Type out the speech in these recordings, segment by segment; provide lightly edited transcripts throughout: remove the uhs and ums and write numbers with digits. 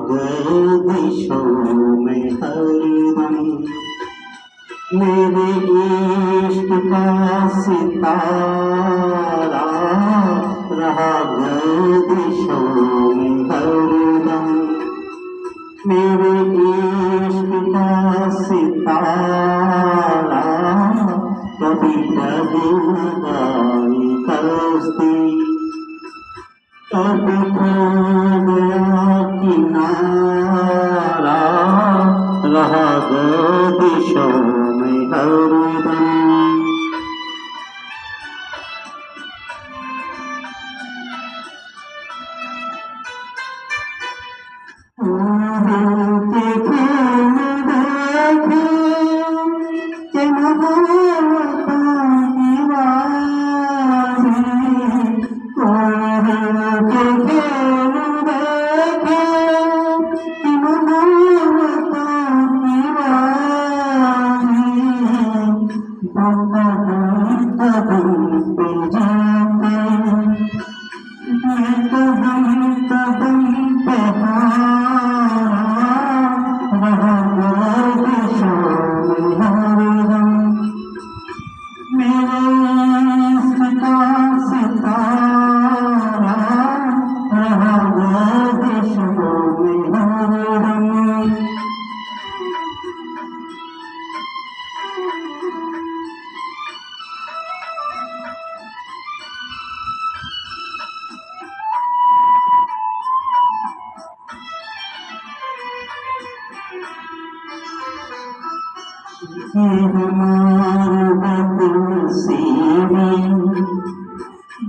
गर्दिशों में हरदम मेरे इश्क का सितारा रहा गर्दिशों में हरदम मेरे इश्क का सितारा कभी कभी लगाई कश्ती कभी खो गया किनारा रहा गर्दिशों में हरदम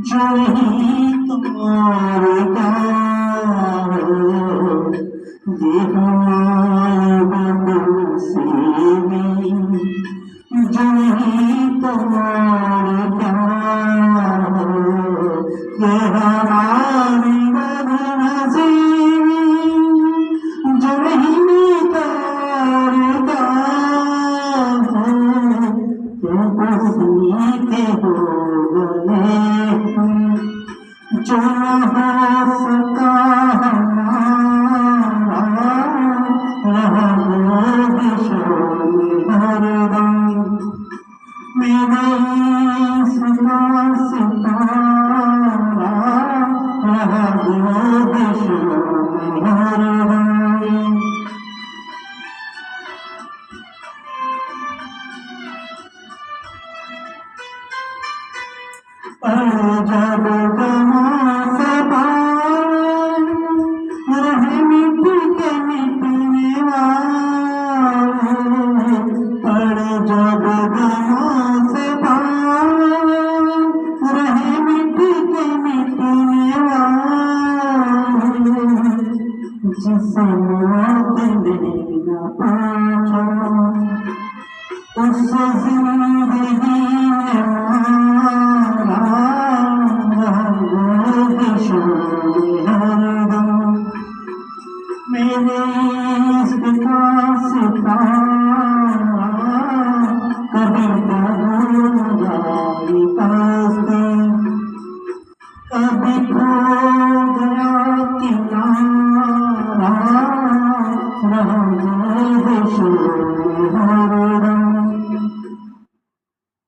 जो ही तुम्हारे ये हमारे बदनसीबी जो ही तुम्हारे ये हमारी बदनसीबी जो ही के हो गए जो हो सका हमारा रहा गर्दिशों में हरदम मेरे इश्क का सितारा रहा गर्दिशों में हरदम जब गमा से रहे मिट्टी के मिटने वाले पर जब गमा से रहे मिट्टी के मिटने वाले जिसे मौत ने न पूछा उस जिंदगी मेरे इश्क का सितारा कभी कभी कश्ती कभी खो गया किनारा रहा गर्दिशों में हरदम